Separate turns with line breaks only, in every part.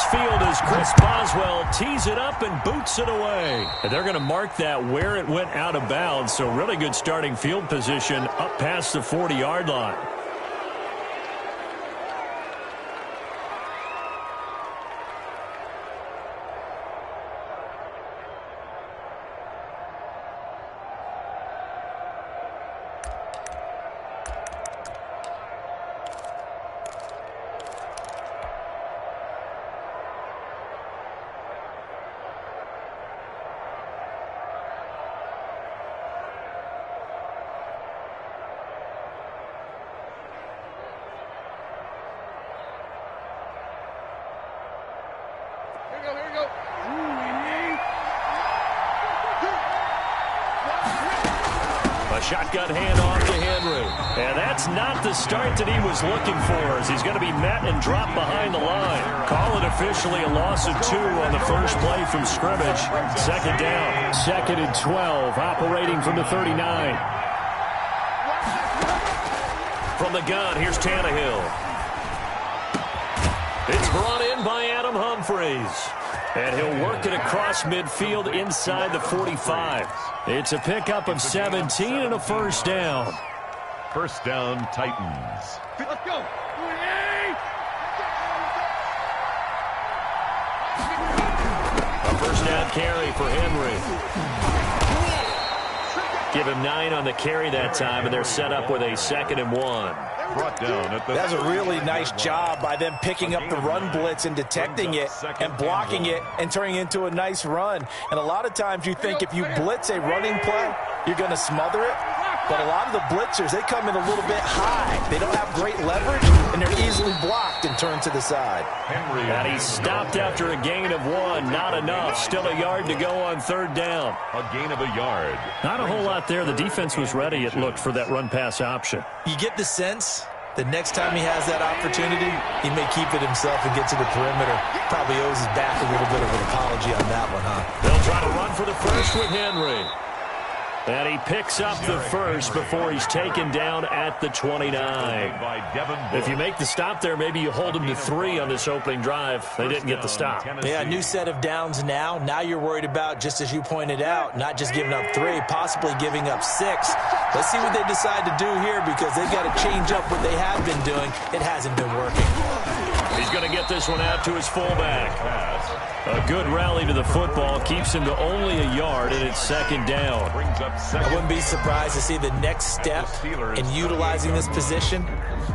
Heinz Field as Chris Boswell tees it up and boots it away. And they're going to mark that where it went out of bounds, so really good starting field position up past the 40-yard line. Shotgun handoff to Henry. And that's not the start that he was looking for, as he's going to be met and dropped behind the line. Call it officially a loss of 2 on the first play from scrimmage. Second down. 2nd and 12, operating from the 39. From the gun, here's Tannehill. It's brought in by Adam Humphries. And he'll work it across midfield inside the 45. It's a pickup of 17 and a first down.
First down, Titans.
Let's go.
A first down carry for Henry. Give him 9 on the carry that time, and they're set up with a 2nd and 1.
Brought down at the
That's a really nice job by them picking up the run blitz and detecting it and blocking it and turning it into a nice run. And a lot of times you think if you blitz a running play, you're going to smother it. But a lot of the blitzers, they come in a little bit high. They don't have great leverage, and they're easily blocked and turned to the side.
And he stopped after a gain of 1. Not enough. Still a yard to go on 3rd down.
A gain of a yard.
Not a whole lot there. The defense was ready, it looked, for that run-pass option.
You get the sense the next time he has that opportunity, he may keep it himself and get to the perimeter. Probably owes his back a little bit of an apology on that one, huh?
They'll try to run for the first with Henry. And he picks up the first before he's taken down at the 29. If you make the stop there, maybe you hold him to 3 on this opening drive. They didn't get the stop.
Yeah, new set of downs now. Now you're worried about, just as you pointed out, not just giving up 3, possibly giving up 6. Let's see what they decide to do here, because they've got to change up what they have been doing. It hasn't been working.
He's going to get this one out to his fullback. A good rally to the football keeps him to only a yard, and it's 2nd down.
I wouldn't be surprised to see the next step in utilizing this position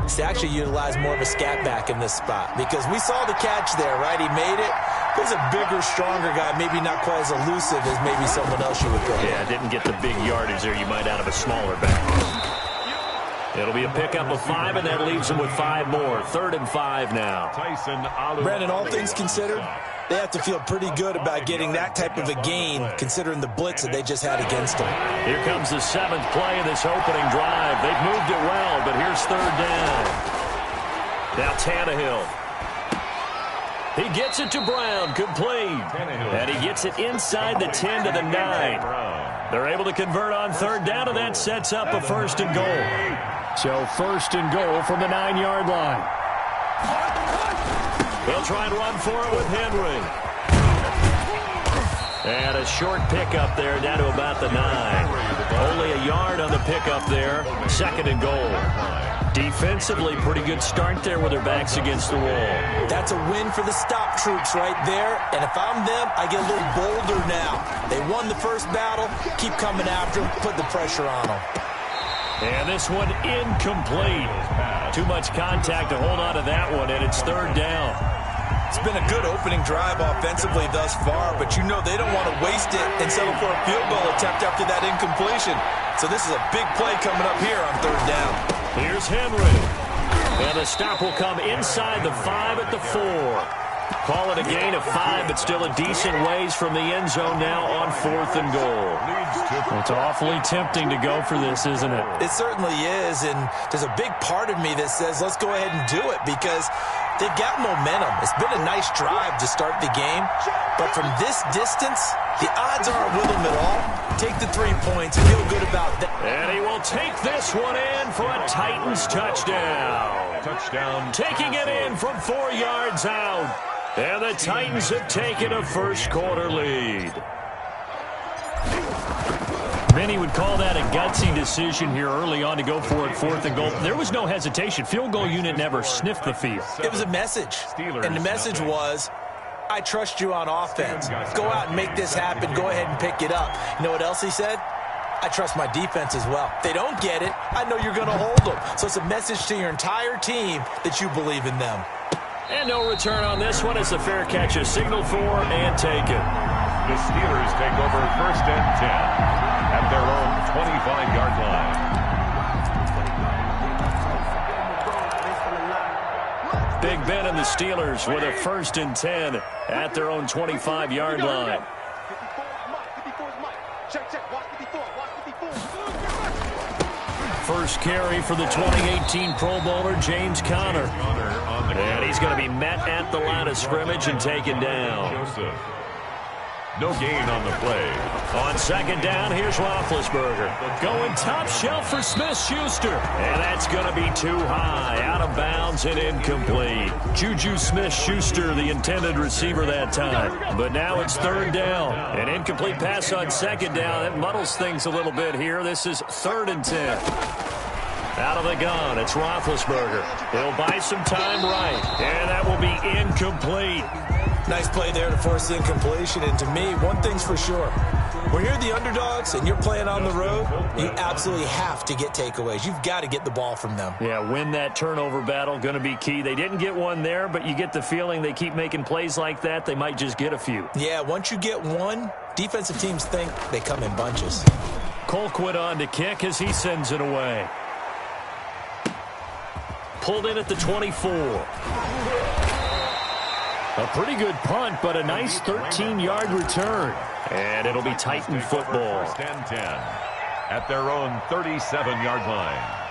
is to actually utilize more of a scat back in this spot, because we saw the catch there, right? He made it. He's a bigger, stronger guy, maybe not quite as elusive as maybe someone else you would go.
Yeah, didn't get the big yardage there you might out of a smaller back. It'll be a pickup of 5, and that leaves him with 5 more. 3rd and 5 now.
Brandon, all things considered, they have to feel pretty good about getting that type of a gain, considering the blitz that they just had against them.
Here comes the 7th play of this opening drive. They've moved it well, but here's 3rd down. Now Tannehill. He gets it to Brown, complete. And he gets it inside the 10 to the 9. They're able to convert on 3rd down, and that sets up a 1st and goal. So 1st and goal from the 9-yard line. They'll try and run for it with Henry. And a short pickup there down to about the 9. Only a yard on the pickup there. 2nd and goal. Defensively, pretty good start there with their backs against the wall.
That's a win for the stop troops right there. And if I'm them, I get a little bolder now. They won the first battle. Keep coming after them. Put the pressure on them.
And this one incomplete. Too much contact to hold on to that one, and it's 3rd down.
It's been a good opening drive offensively thus far, but you know they don't want to waste it and settle for a field goal attempt after that incompletion. So this is a big play coming up here on 3rd down.
Here's Henry. And the stop will come inside the 5 at the 4. Call it a gain of 5, but still a decent ways from the end zone now on 4th and goal. Well, it's awfully tempting to go for this, isn't it?
It certainly is, and there's a big part of me that says let's go ahead and do it, because they've got momentum. It's been a nice drive to start the game, but from this distance, the odds aren't with them at all. Take the 3 points, feel good about that.
And he will take this one in for a Titans touchdown.
Touchdown.
Taking it in from 4 yards out. And the Titans have taken a first-quarter lead. Many would call that a gutsy decision here early on to go for it, 4th and goal. There was no hesitation. Field goal unit never sniffed the field.
It was a message, and the message was, I trust you on offense. Go out and make this happen. Go ahead and pick it up. You know what else he said? I trust my defense as well. If they don't get it, I know you're going to hold them. So it's a message to your entire team that you believe in them.
And no return on this one as the fair catch is signaled for and taken.
The Steelers take over 1st and 10 at their own 25-yard line.
Big Ben and the Steelers with a 1st and 10 at their own 25-yard line. First carry for the 2018 Pro Bowler, James Conner. And he's going to be met at the line of scrimmage and taken down.
No gain on the play.
On 2nd down, here's Roethlisberger. Going top shelf for Smith-Schuster. And that's going to be too high. Out of bounds and incomplete. Juju Smith-Schuster, the intended receiver that time. But now it's 3rd down. An incomplete pass on 2nd down. That muddles things a little bit here. This is 3rd and 10. Out of the gun, it's Roethlisberger. He'll buy some time right. And that will be incomplete.
Nice play there to force the incompletion. And to me, one thing's for sure. When you're the underdogs and you're playing on the road, you absolutely have to get takeaways. You've got to get the ball from them.
Yeah, win that turnover battle, going to be key. They didn't get one there, but you get the feeling they keep making plays like that, they might just get a few.
Yeah, once you get one, defensive teams think they come in bunches.
Colquitt on to kick as he sends it away. Pulled in at the 24. A pretty good punt, but a nice 13-yard return. And it'll be Titan football.
1st and 10 at their own 37-yard line.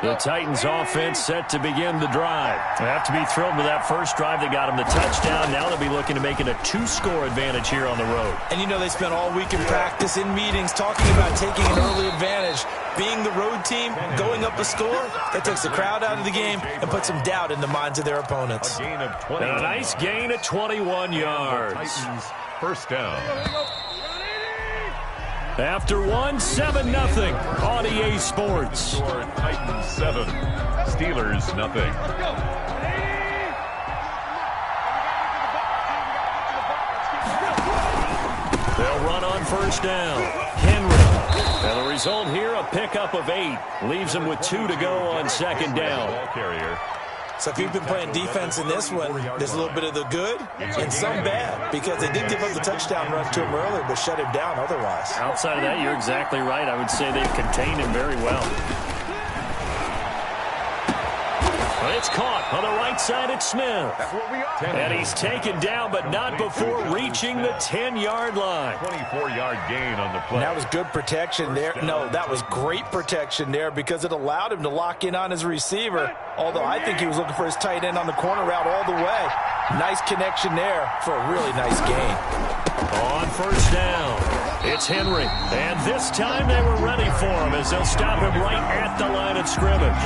The Titans offense set to begin the drive. They have to be thrilled with that first drive. They got them the touchdown. Now they'll be looking to make it a 2-score advantage here on the road.
And you know they spent all week in practice, in meetings, talking about taking an early advantage. Being the road team, going up a score, that takes the crowd out of the game and puts some doubt in the minds of their opponents.
A gain of 20.
And a nice gain of 21 yards.
Titans 1st down.
After 7-0 on EA Sports.
Score Titans 7, Steelers nothing.
They'll run on 1st down. Henry. And the result here, a pickup of 8. Leaves them with 2 to go on 2nd down.
Ball carrier.
So if you've been playing defense in this one, there's a little bit of the good and some bad, because they did give up the touchdown run to him earlier, but shut him down otherwise.
Outside of that, you're exactly right. I would say they've contained him very well. It's caught on the right side at Smith. And he's taken down, but not before reaching the 10-yard line.
24-yard gain on the play.
And that was good protection there. No, that was great protection there because it allowed him to lock in on his receiver, although I think he was looking for his tight end on the corner route all the way. Nice connection there for a really nice gain.
On 1st down, it's Henry. And this time they were ready for him as they'll stop him right at the line of scrimmage.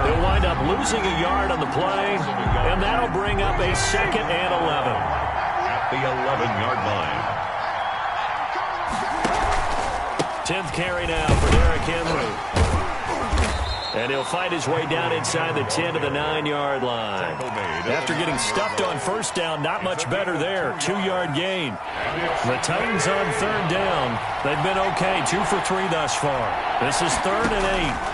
They'll wind up losing a yard on the play, and that'll bring up a 2nd and 11.
At the 11-yard line.
10th carry now for Derrick Henry. And he'll fight his way down inside the 10 to the 9-yard line. After getting stuffed on 1st down, not much better there. 2-yard gain. The Titans on 3rd down. They've been okay, 2 for 3 thus far. This is 3rd and 8.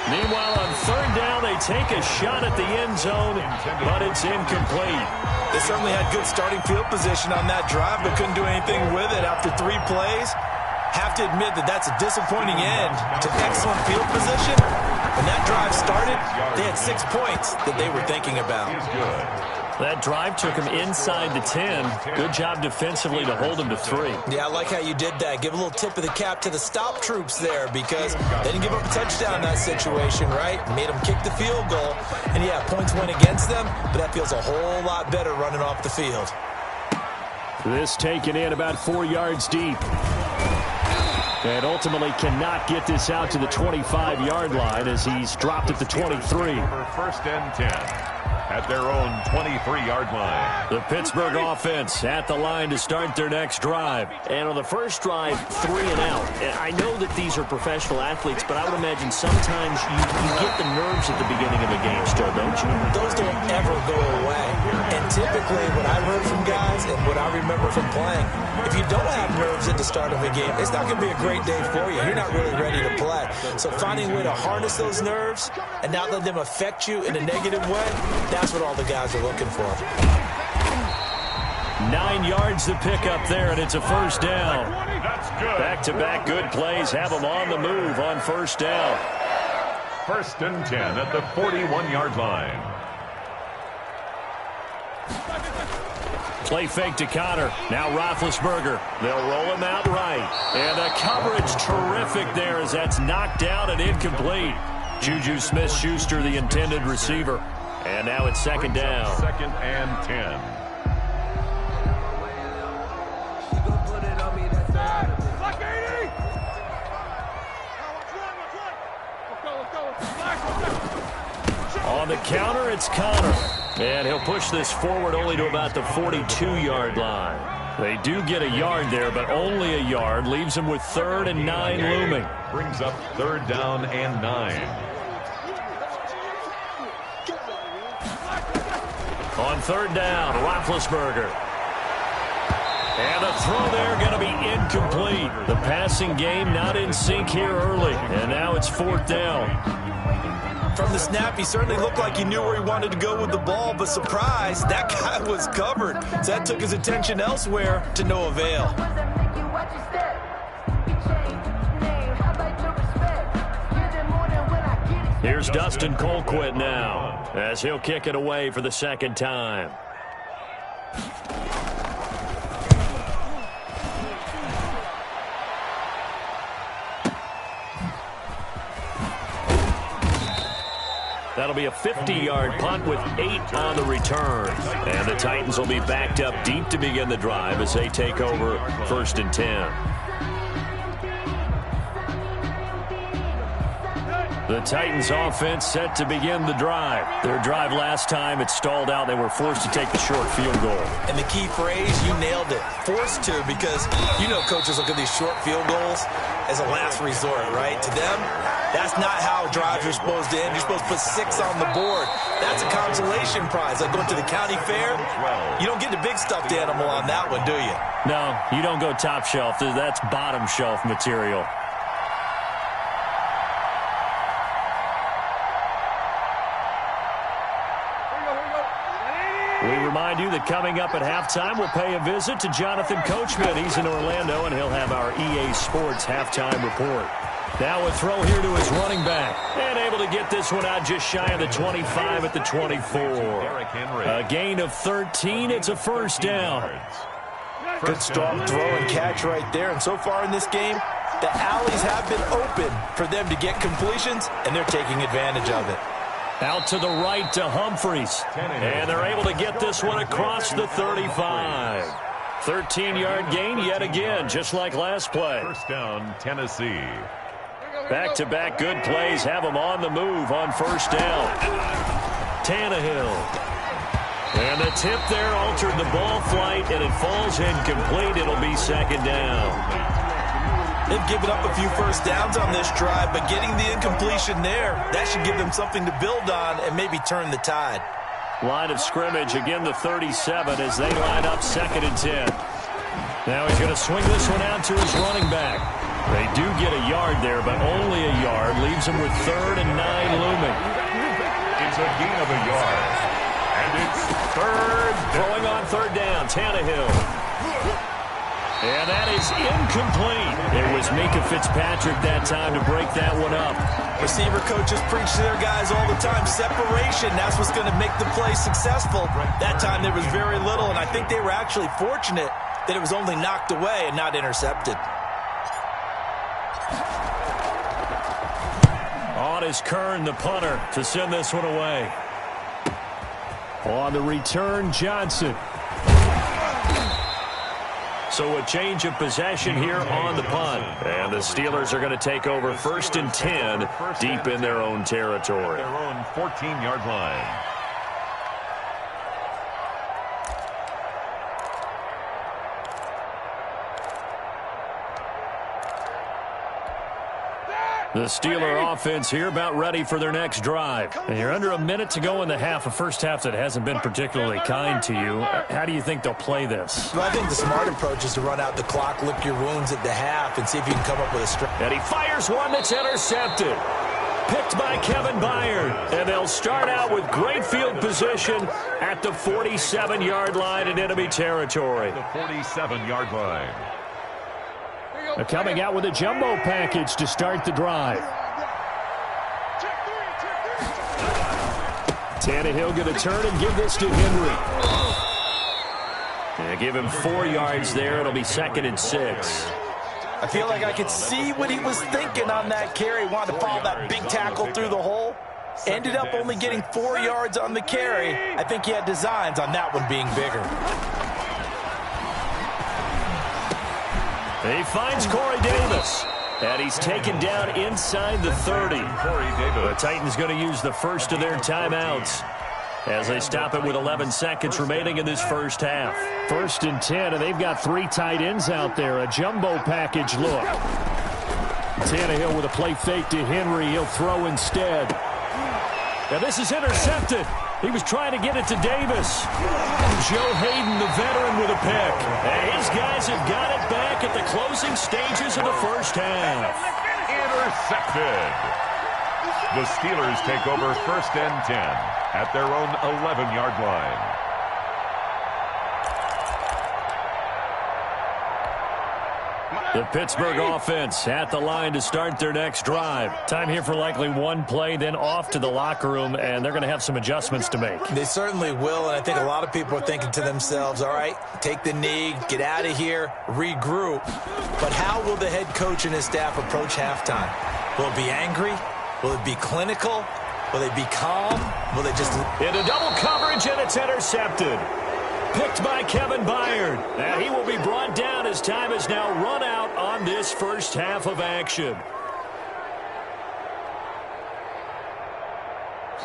Meanwhile, on 3rd down, they take a shot at the end zone, but it's incomplete.
They certainly had good starting field position on that drive, but couldn't do anything with it after 3 plays. Have to admit that that's a disappointing end to excellent field position. When that drive started, they had 6 points that they were thinking about.
That drive took him inside the 10. Good job defensively to hold him to 3.
Yeah, I like how you did that. Give a little tip of the cap to the stop troops there because they didn't give up a touchdown in that situation, right? Made them kick the field goal. And, yeah, points went against them, but that feels a whole lot better running off the field.
This taken in about 4 yards deep. And ultimately cannot get this out to the 25-yard line as he's dropped at the 23.
First and 10 at their own 23-yard line.
The Pittsburgh offense at the line to start their next drive. And on the first drive, 3 and out. I know that these are professional athletes, but I would imagine sometimes you get the nerves at the beginning of a game still, don't you?
Those don't ever go away. And typically what I've heard from guys and what I remember from playing, if you don't have nerves at the start of a game, it's not going to be a great day for you. You're not really ready to play. So finding a way to harness those nerves and not let them affect you in a negative way, that's what all the guys are looking for.
9 yards to pick up there, and it's a first down.
That's good.
Back-to-back good plays have them on the move on first down.
First and 10 at the 41-yard line.
Play fake to Connor. Now Roethlisberger. They'll roll him out right. And the coverage terrific there as that's knocked down and incomplete. Juju Smith-Schuster, the intended receiver. And now it's second down.
Second and 10.
On the counter, it's Connor. And he'll push this forward only to about the 42-yard line. They do get a yard there, but only a yard. Leaves them with 3rd and 9 looming.
Brings up 3rd down and 9.
On 3rd down, Roethlisberger. And the throw there going to be incomplete. The passing game not in sync here early. And now it's 4th down.
From the snap, he certainly looked like he knew where he wanted to go with the ball, but surprise, that guy was covered. So that took his attention elsewhere to no avail.
Here's Dustin Colquitt now as he'll kick it away for the second time. That'll be a 50-yard punt with 8 on the return. And the Titans will be backed up deep to begin the drive as they take over 1st and 10. The Titans offense set to begin the drive. Their drive last time, it stalled out. They were forced to take the short field goal.
And the key phrase, you nailed it. Forced to, because you know coaches look at these short field goals as a last resort, right? To them, that's not how drives are supposed to end. You're supposed to put 6 on the board. That's a consolation prize. Like going to the county fair, you don't get the big stuffed animal on that one, do you?
No, you don't go top shelf. That's bottom shelf material. We remind you that coming up at halftime, we'll pay a visit to Jonathan Coachman. He's in Orlando, and he'll have our EA Sports halftime report. Now a throw here to his running back. And able to get this one out just shy of the 25 at the 24. A gain of 13. It's a first down.
Good strong throw and catch right there. And so far in this game, the alleys have been open for them to get completions, and they're taking advantage of it.
Out to the right to Humphreys. And they're able to get this one across the 35. 13-yard gain yet again, just like last play.
First down, Tennessee.
Back-to-back good plays have them on the move on first down. Tannehill. And the tip there altered the ball flight, and it falls incomplete. It'll be second down.
They've given up a few first downs on this drive, but getting the incompletion there, that should give them something to build on and maybe turn the tide.
Line of scrimmage, again the 37 as they line up 2nd and 10. Now he's going to swing this one out to his running back. They do get a yard there, but only a yard. Leaves him with 3rd and 9 looming.
It's a gain of a yard. And it's 3rd.
Throwing on 3rd down, Tannehill. And that is incomplete. It was Minka Fitzpatrick that time to break that one up.
Receiver coaches preach to their guys all the time. Separation, that's what's going to make the play successful. That time there was very little, and I think they were actually fortunate that it was only knocked away and not intercepted.
On is Kern, the punter, to send this one away. On the return, Johnson. So a change of possession here on the punt. And the Steelers are going to take over 1st and 10 deep in their own territory.
Their own 14-yard line.
The Steeler offense here about ready for their next drive. And you're under a minute to go in the half, a first half that hasn't been particularly kind to you. How do you think they'll play this?
Well, I think the smart approach is to run out the clock, lick your wounds at the half, and see if you can come up with a strike.
And he fires one that's intercepted. Picked by Kevin Byard. And they'll start out with great field position at the 47-yard line in enemy territory.
The 47-yard line.
They're coming out with a jumbo package to start the drive. Tannehill going to turn and give this to Henry. And give him 4 yards there. It'll be 2nd and 6.
I feel like I could see what he was thinking on that carry. Wanted to follow that big tackle through the hole. Ended up only getting 4 yards on the carry. I think he had designs on that one being bigger.
He finds Corey Davis. And he's taken down inside the 30. The Titans going to use the first of their timeouts as they stop it with 11 seconds remaining in this first half. 1st and 10, and they've got 3 tight ends out there. A jumbo package look. Tannehill with a play fake to Henry. He'll throw instead. Now this is intercepted. He was trying to get it to Davis. Joe Hayden, the veteran, with a pick. And his guys have got it back at the closing stages of the first half.
Intercepted. The Steelers take over 1st and 10 at their own 11-yard line.
The Pittsburgh offense at the line to start their next drive. Time here for likely one play, then off to the locker room, and they're going to have some adjustments to make.
They certainly will, and I think a lot of people are thinking to themselves, all right, take the knee, get out of here, regroup. But how will the head coach and his staff approach halftime? Will it be angry? Will it be clinical? Will they be calm? Will they just...
Into double coverage, and it's intercepted. Picked by Kevin Byard. Now he will be brought down as time has now run out on this first half of action.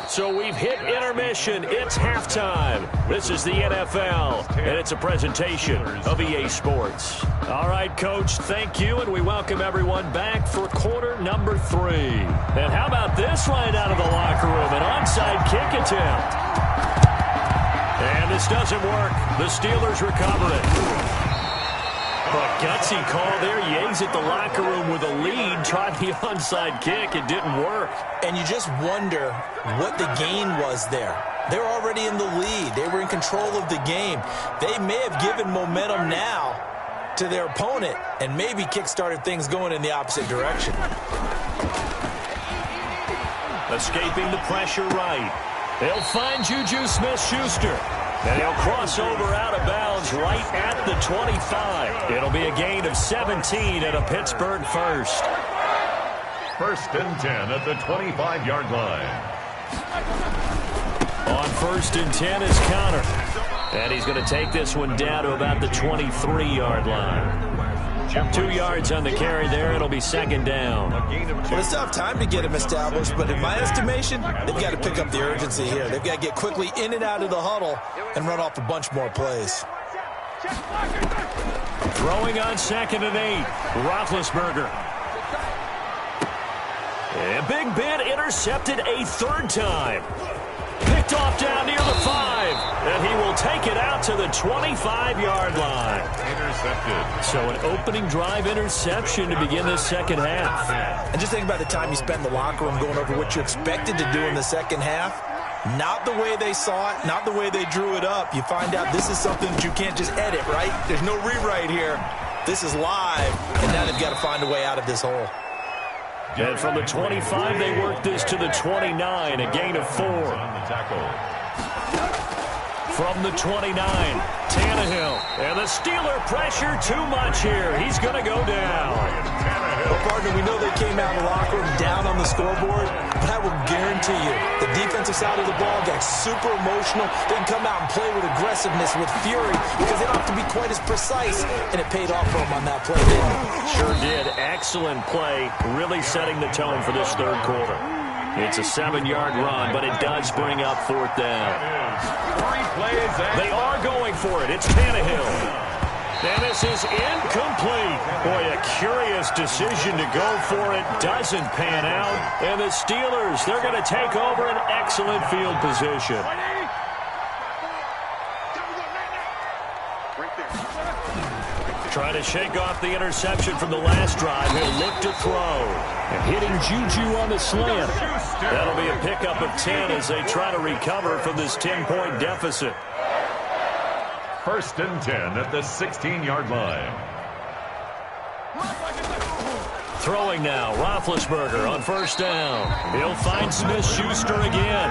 So we've hit intermission. It's halftime. This is the NFL, and it's a presentation of EA Sports. All right, Coach, thank you, and we welcome everyone back for quarter number 3. And how about this right out of the locker room? An onside kick attempt. And this doesn't work. The Steelers recover it. But gutsy call there. Yates at the locker room with a lead. Tried the onside kick. It didn't work.
And you just wonder what the gain was there. They're already in the lead. They were in control of the game. They may have given momentum now to their opponent and maybe kick-started things going in the opposite direction.
Escaping the pressure right. They'll find Juju Smith-Schuster. And he'll cross over out of bounds right at the 25. It'll be a gain of 17 and a Pittsburgh first.
1st and 10 at the 25-yard line.
On 1st and 10 is Connor. And he's going to take this one down to about the 23-yard line. 2 yards on the carry there. It'll be 2nd down.
Well, they still have time to get him established, but in my estimation, they've got to pick up the urgency here. They've got to get quickly in and out of the huddle and run off a bunch more plays.
Throwing on 2nd and 8. Roethlisberger. And Big Ben intercepted a 3rd time. Picked off down near the 5. And he will take it out to the 25-yard line.
Intercepted.
So an opening drive interception to begin this second half.
And just think about the time you spent in the locker room going over what you expected to do in the second half. Not the way they saw it, not the way they drew it up. You find out this is something that you can't just edit, right? There's no rewrite here. This is live, and now they've got to find a way out of this hole.
And from the 25, they work this to the 29, a gain of 4. From the 29, Tannehill. And the Steeler pressure too much here. He's going to go down.
Well, partner, we know they came out of the locker room down on the scoreboard, but I will guarantee you the defensive side of the ball got super emotional. They can come out and play with aggressiveness, with fury, because they don't have to be quite as precise, and it paid off for them on that play, didn't it?
Sure did. Excellent play, really setting the tone for this third quarter. It's a 7-yard run, but it does bring up fourth down. They are going for it. It's Tannehill. And this is incomplete. Boy, a curious decision to go for it. Doesn't pan out. And the Steelers, they're going to take over an excellent field position. Trying to shake off the interception from the last drive. He'll look to throw. And hitting Juju on the slant. That'll be a pickup of 10 as they try to recover from this 10-point deficit.
1st and 10 at the 16-yard line.
Throwing now, Roethlisberger on first down. He'll find Smith-Schuster again.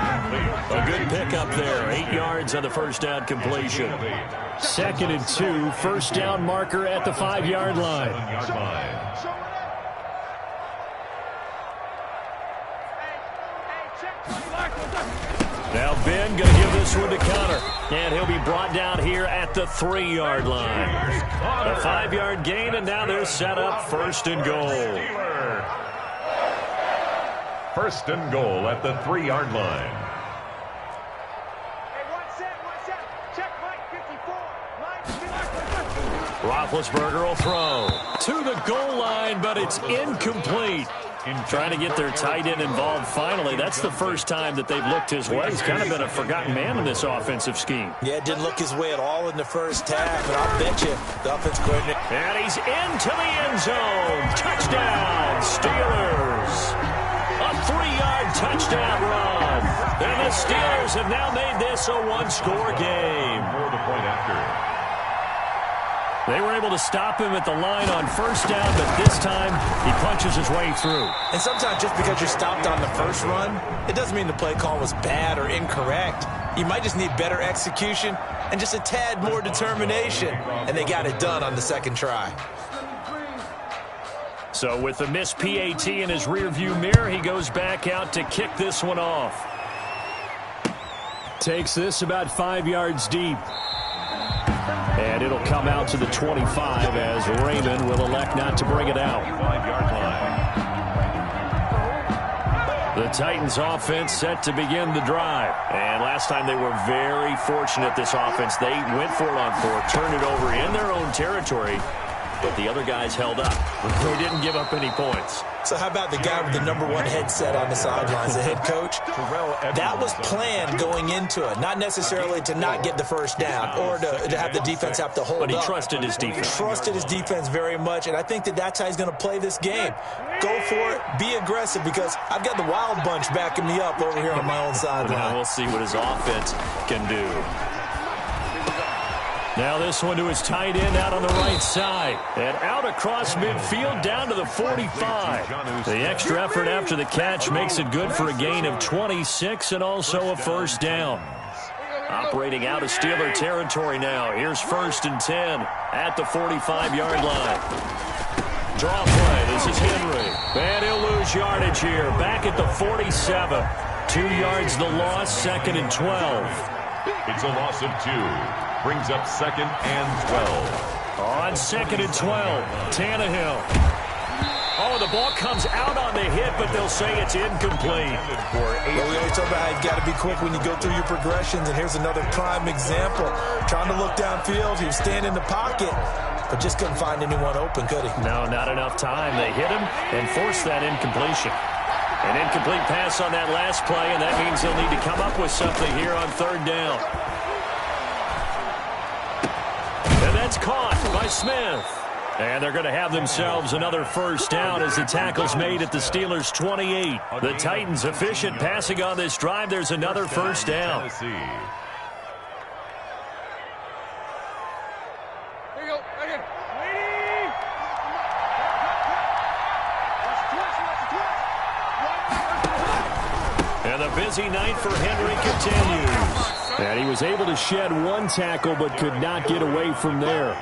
A good pickup there, 8 yards on the first down completion. 2nd and 2, first down marker at the 5-yard line. Now Ben going to give this one to Connor. And he'll be brought down here at the 3-yard line. A 5-yard gain, and now they're set up 1st and goal.
1st and goal at the 3-yard line.
Roethlisberger will throw to the goal line, but it's incomplete. Trying to get their tight end involved finally. That's the first time that they've looked his way. He's kind of been a forgotten man in this offensive scheme.
Yeah, it didn't look his way at all in the first half, and I'll bet you the offense coordinator.
And he's into the end zone. Touchdown, Steelers. A 3-yard touchdown run. And the Steelers have now made this a 1-score game.
For the point after.
They were able to stop him at the line on first down, but this time he punches his way through.
And sometimes just because you're stopped on the first run, it doesn't mean the play call was bad or incorrect. You might just need better execution and just a tad more determination. And they got it done on the second try.
So with the missed PAT in his rearview mirror, he goes back out to kick this one off. Takes this about 5 yards deep. And it'll come out to the 25 as Raymond will elect not to bring it out.
5-yard line.
The Titans offense set to begin the drive. And last time they were very fortunate, this offense. They went for it on 4th, turned it over in their own territory, but the other guys held up. They didn't give up any points.
So how about the guy with the #1 headset on the sidelines, the head coach? That was planned going into it, not necessarily to not get the first down or to have the defense have to hold up.
But he trusted his defense.
Trusted his defense very much, and I think that's how he's going to play this game. Go for it, be aggressive, because I've got the Wild Bunch backing me up over here on my own sideline.
Now we'll see what his offense can do. Now this one to his tight end out on the right side. And out across midfield down to the 45. The extra effort after the catch makes it good for a gain of 26 and also a first down. Operating out of Steeler territory now. Here's 1st and 10 at the 45-yard line. Draw play. This is Henry. And he'll lose yardage here. Back at the 47. 2 yards the loss, 2nd and 12.
It's a loss of 2. Brings up 2nd and 12.
On 2nd and 12, Tannehill. Oh, the ball comes out on the hit, but they'll say it's incomplete.
Well, we always talk about how you've got to be quick when you go through your progressions, and here's another prime example. Trying to look downfield, he was standing in the pocket, but just couldn't find anyone open, could he?
No, not enough time. They hit him and forced that incompletion. An incomplete pass on that last play, and that means they'll need to come up with something here on 3rd down. And that's caught by Smith. And they're going to have themselves another first down as the tackle's made at the Steelers' 28. The Titans efficient passing on this drive. There's another first down. And the busy night for Henry continues. And he was able to shed one tackle but could not get away from there.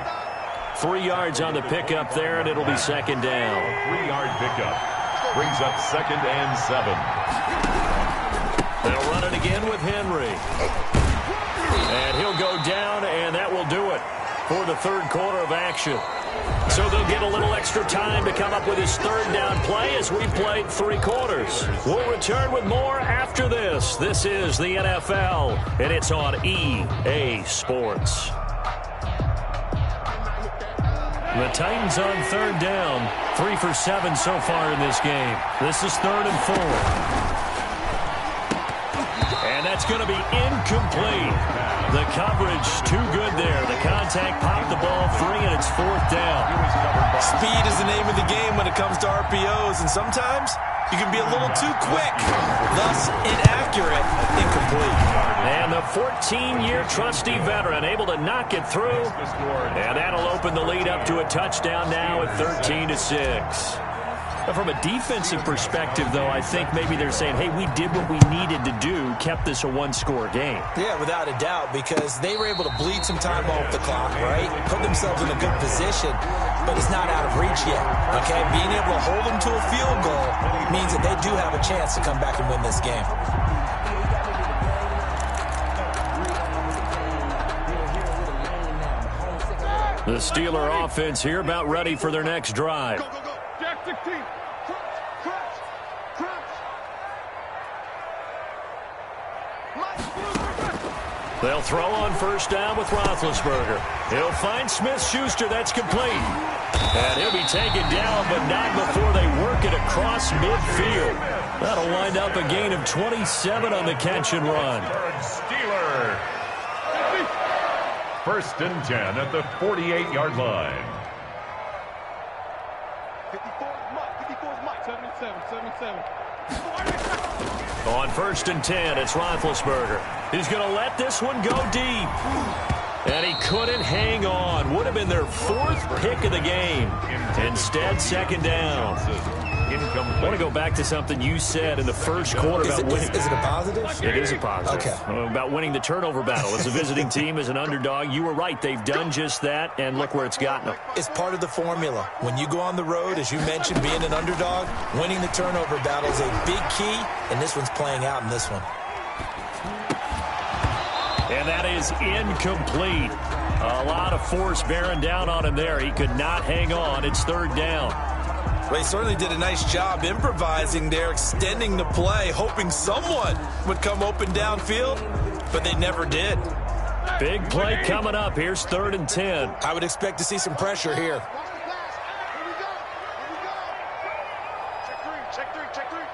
3 yards on the pickup there, and it'll be second down.
3-yard pickup brings up 2nd and 7.
They'll run it again with Henry. And he'll go down, and that will do it for the third quarter of action. So they'll get a little extra time to come up with his third down play as we played 3 quarters. We'll return with more after this. This is the NFL, and it's on EA Sports. The Titans on third down. 3 for 7 so far in this game. This is 3rd and 4. And that's going to be incomplete. The coverage too good there. The contact popped the ball free, and it's 4th down.
Speed is the name of the game when it comes to RPOs, and sometimes you can be a little too quick, thus inaccurate, incomplete.
And the 14-year trusty veteran able to knock it through, and that'll open the lead up to a touchdown now at 13-6. From a defensive perspective, though, I think maybe they're saying, hey, we did what we needed to do, kept this a one-score game.
Yeah, without a doubt, because they were able to bleed some time off the clock, right? Put themselves in a good position, but it's not out of reach yet, okay? Being able to hold them to a field goal means that they do have a chance to come back and win this game.
The Steeler offense here about ready for their next drive.
Go, go, go. Jack 16.
They'll throw on first down with Roethlisberger. He'll find Smith-Schuster. That's complete. And he'll be taken down, but not before they work it across midfield. That'll wind up a gain of 27 on the catch and run.
Steeler. 1st and 10 at the 48-yard line.
54 is Mike. 77.
On 1st and 10, it's Roethlisberger. He's going to let this one go deep. And he couldn't hang on. Would have been their 4th pick of the game. Instead, 2nd down. I want to go back to something you said in the first quarter about winning.
Is it a positive?
It is a positive.
Okay.
About winning the turnover battle. As a visiting team, as an underdog, you were right. They've done just that, and look where it's gotten them.
It's part of the formula. When you go on the road, as you mentioned, being an underdog, winning the turnover battle is a big key, and this one's playing out in this one.
And that is incomplete. A lot of force bearing down on him there. He could not hang on. It's 3rd down.
Well, he certainly did a nice job improvising there, extending the play, hoping someone would come open downfield, but they never did.
Big play coming up. Here's 3rd and 10.
I would expect to see some pressure here.
Check three.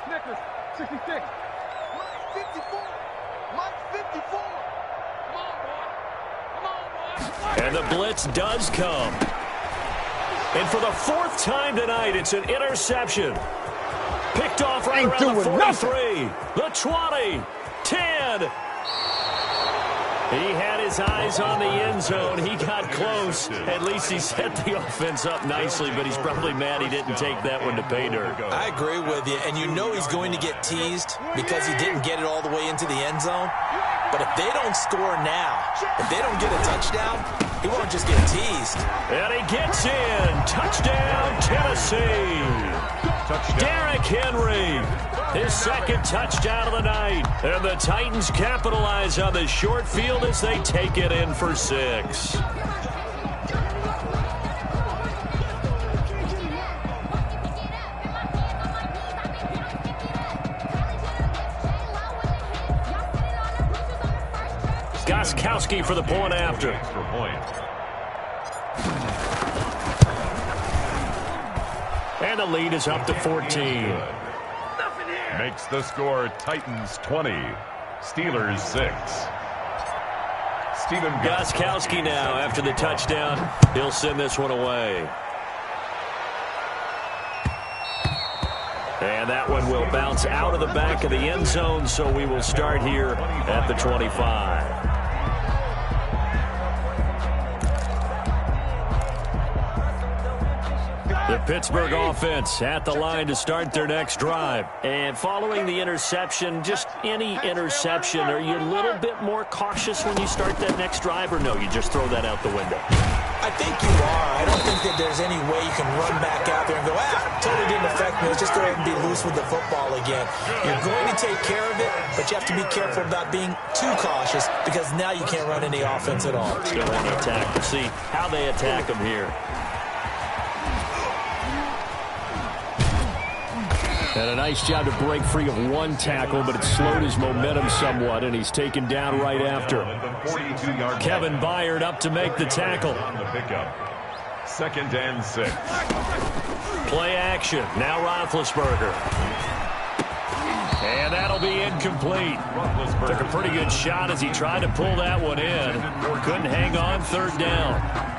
Nicholas, 66. Mike, 54. Mike, 54. Come on, boy.
And the blitz does come. And for the 4th time tonight, it's an interception. Picked off right around the 43, the 20, 10. He had his eyes on the end zone. He got close. At least he set the offense up nicely, but he's probably mad he didn't take that one to pay dirt.
I agree with you, and you know he's going to get teased because he didn't get it all the way into the end zone. But if they don't score now, if they don't get a touchdown, he won't just get teased.
And he gets in. Touchdown, Tennessee. Derrick Henry, his 2nd touchdown of the night. And the Titans capitalize on the short field as they take it in for 6. Gostkowski for the point after. And the lead is up to 14.
Makes the score Titans 20, Steelers 6. Stephen
Gostkowski now after the touchdown. He'll send this one away. And that one will bounce out of the back of the end zone, so we will start here at the 25. The Pittsburgh offense at the line to start their next drive. And following the interception, just any interception, are you a little bit more cautious when you start that next drive, or no, you just throw that out the window?
I think you are. I don't think that there's any way you can run back out there and go, totally didn't affect me. Let's just go ahead and be loose with the football again. You're going to take care of it, but you have to be careful about being too cautious because now you can't run any offense at all.
Still want to attack. We'll see how they attack them here. And a nice job to break free of one tackle, but it slowed his momentum somewhat, and he's taken down right after. Kevin Byard up to make the tackle.
On the pickup. 2nd and 6.
Play action. Now Roethlisberger. And that'll be incomplete. Took a pretty good shot as he tried to pull that one in. Couldn't hang on 3rd down.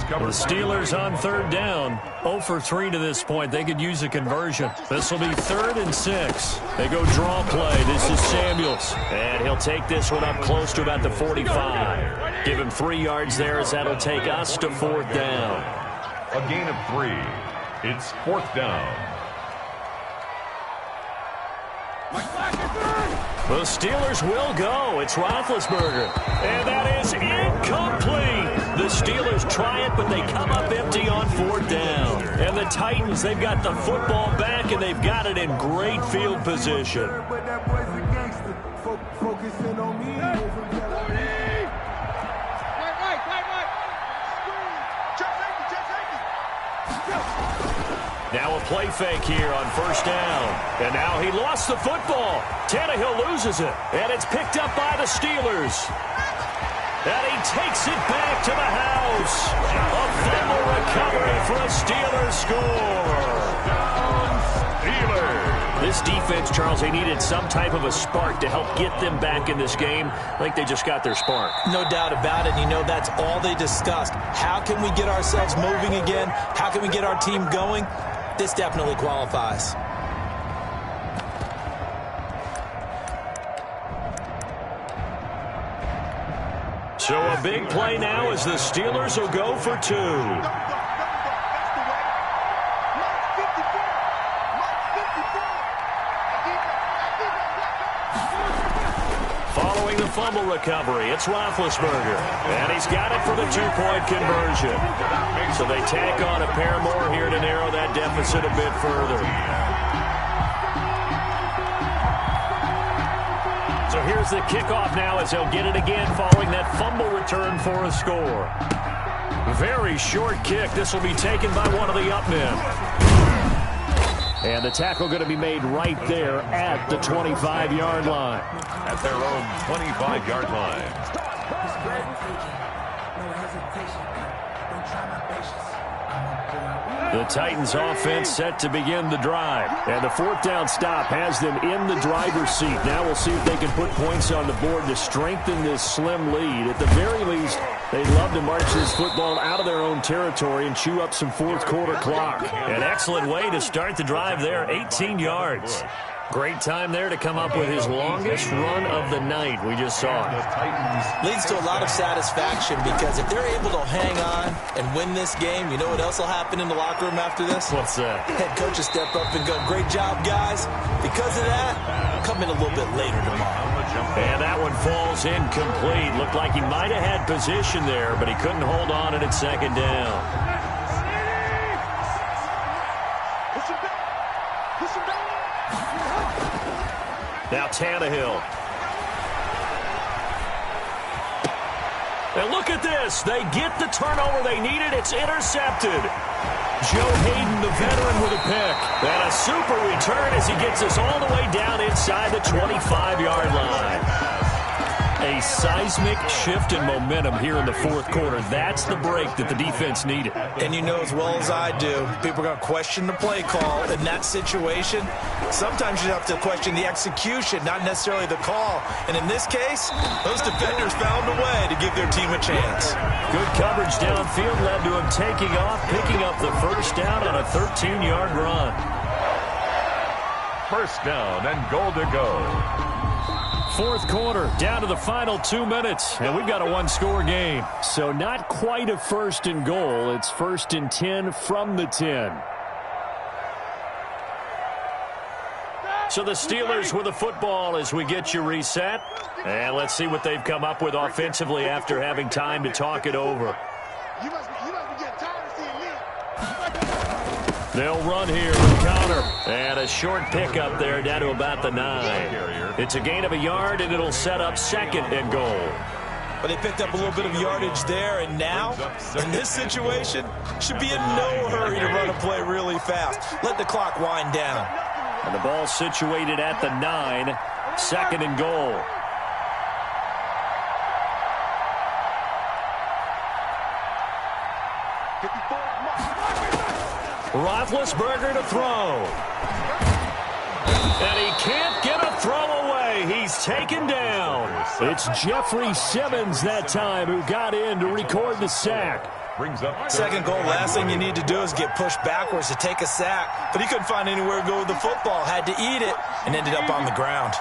The Steelers on 3rd down. 0 for 3 to this point. They could use a conversion. This will be 3rd and 6. They go draw play. This is Samuels. And he'll take this one up close to about the 45. Give him 3 yards there as that'll take us to 4th down.
A gain of 3. It's 4th down.
The Steelers will go. It's Roethlisberger. And that is incomplete. The Steelers try it, but they come up empty on 4th down. And the Titans, they've got the football back, and they've got it in great field position. Now a play fake here on 1st down. And now he lost the football. Tannehill loses it. And it's picked up by the Steelers. And he takes it back to the house. A fumble recovery for a Steelers score. Steelers. This defense, Charles, they needed some type of a spark to help get them back in this game. I think they just got their spark.
No doubt about it. You know, that's all they discussed. How can we get ourselves moving again? How can we get our team going? This definitely qualifies.
So a big play now as the Steelers will go for 2. Following the fumble recovery, it's Roethlisberger. And he's got it for the 2-point conversion. So they tack on a pair more here to narrow that deficit a bit further. So here's the kickoff now as they'll get it again following that fumble return for a score. Very short kick. This will be taken by one of the up men. And the tackle going to be made right there at the 25-yard line.
At their own 25-yard line.
The Titans offense set to begin the drive. And the 4th down stop has them in the driver's seat. Now we'll see if they can put points on the board to strengthen this slim lead. At the very least, they'd love to march this football out of their own territory and chew up some 4th quarter clock. An excellent way to start the drive there, 18 yards. Great time there to come up with his longest run of the night. We just saw it.
Leads to a lot of satisfaction because if they're able to hang on and win this game, you know what else will happen in the locker room after this?
What's that?
Head coach will step up and go, great job, guys. Because of that, come in a little bit later tomorrow.
And that one falls incomplete. Looked like he might have had position there, but he couldn't hold on at 2nd down. Now Tannehill. And look at this. They get the turnover they needed. It's intercepted. Joe Hayden, the veteran, with a pick. And a super return as he gets us all the way down inside the 25-yard line. A seismic shift in momentum here in the 4th quarter. That's the break that the defense needed.
And you know as well as I do, people are going to question the play call in that situation. Sometimes you have to question the execution, not necessarily the call. And in this case, those defenders found a way to give their team a chance.
Good coverage downfield led to him taking off, picking up the 1st down on a 13-yard run.
1st down and goal to go.
fourth quarter, down to the final 2 minutes, and we've got a one-score game. So not quite a 1st and goal. It's 1st and 10 from the 10. So the Steelers with the football as we get you reset. And let's see what they've come up with offensively after having time to talk it over. They'll run here with Connor. And a short pickup there down to about the 9. It's a gain of a yard, and it'll set up 2nd and goal.
But they picked up a little bit of yardage there, and now, in this situation, should be in no hurry to run a play really fast. Let the clock wind down.
And the ball situated at the 9, 2nd and goal. Roethlisberger to throw. And he can't get a throw away. He's taken down. It's Jeffrey Simmons that time who got in to record the sack.
Brings up
2nd goal, last thing you need to do is get pushed backwards to take a sack. But he couldn't find anywhere to go with the football. Had to eat it and ended up on the ground.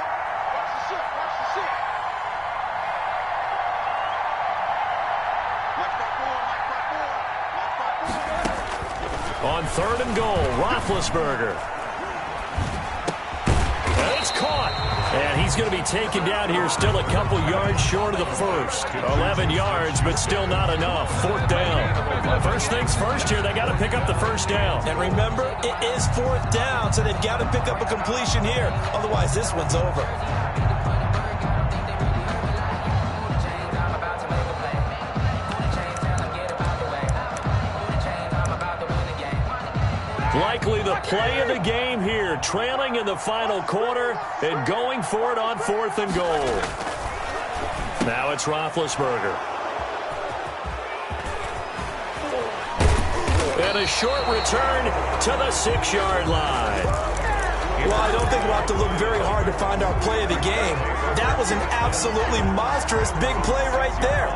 On 3rd and goal, Roethlisberger. And it's caught. And he's going to be taken down here, still a couple yards short of the first. 11 yards, but still not enough. 4th down. First things first here, they got to pick up the first down.
And remember, it is 4th down, so they've got to pick up a completion here. Otherwise, this one's over.
Likely the play of the game here, trailing in the final quarter and going for it on 4th and goal. Now it's Roethlisberger. And a short return to the 6-yard line.
Well, I don't think we'll have to look very hard to find our play of the game. That was an absolutely monstrous big play right there.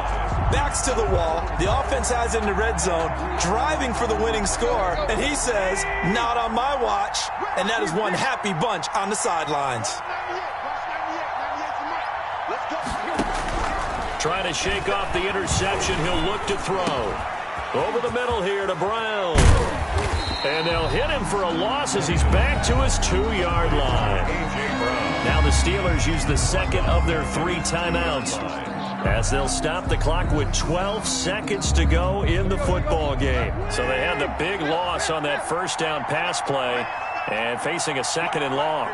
Backs to the wall. The offense has it in the red zone, driving for the winning score, and he says, not on my watch. And that is one happy bunch on the sidelines.
Trying to shake off the interception. He'll look to throw. Over the middle here to Brown. And they'll hit him for a loss as he's back to his 2-yard line. Now the Steelers use the 2nd of their 3 timeouts, as they'll stop the clock with 12 seconds to go in the football game. So they had the big loss on that 1st down pass play and facing a 2nd and long.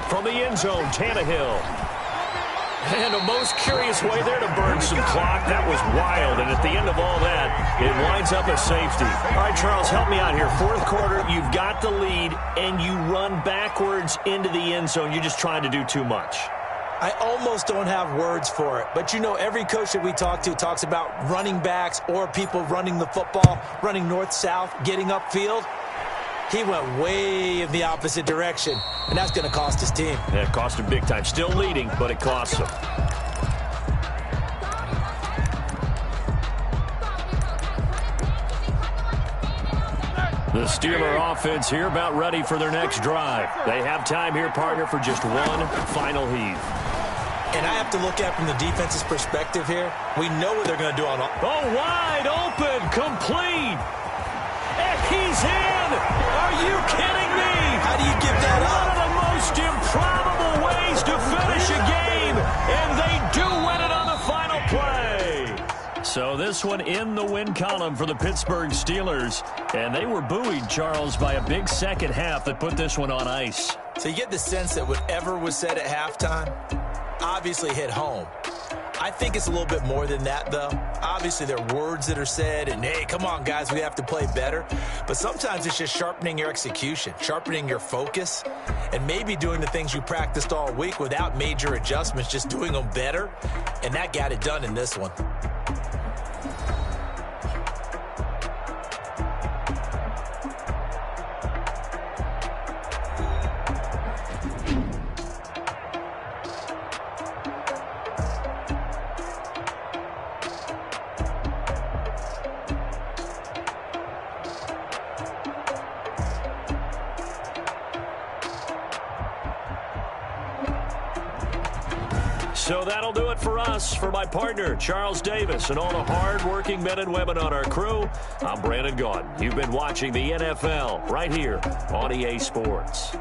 From the end zone, Tannehill. And a most curious way there to burn some clock. That was wild, and at the end of all that, it winds up a safety. All right, Charles, help me out here. 4th quarter, you've got the lead, and you run backwards into the end zone. You're just trying to do too much.
I almost don't have words for it, but you know every coach that we talk to talks about running backs or people running the football, running north-south, getting upfield. He went way in the opposite direction, and that's going to cost his team.
Yeah, it cost him big time. Still leading, but it costs him. The Steeler offense here about ready for their next drive. They have time here, partner, for just one final heave.
And I have to look at it from the defense's perspective here. We know what they're going to do on.
Oh, wide open, complete. And he's in. Are you kidding me?
How do you give that up?
One of the most improbable ways to finish a game, and they do win it on the final play. So this one in the win column for the Pittsburgh Steelers, and they were buoyed, Charles, by a big second half that put this one on ice.
So you get the sense that whatever was said at halftime obviously hit home. I think it's a little bit more than that, though. Obviously, there are words that are said, and, hey, come on, guys, we have to play better. But sometimes it's just sharpening your execution, sharpening your focus, and maybe doing the things you practiced all week without major adjustments, just doing them better. And that got it done in this one.
So that'll do it for us. For my partner, Charles Davis, and all the hard-working men and women on our crew, I'm Brandon Gaudin. You've been watching the NFL right here on EA Sports.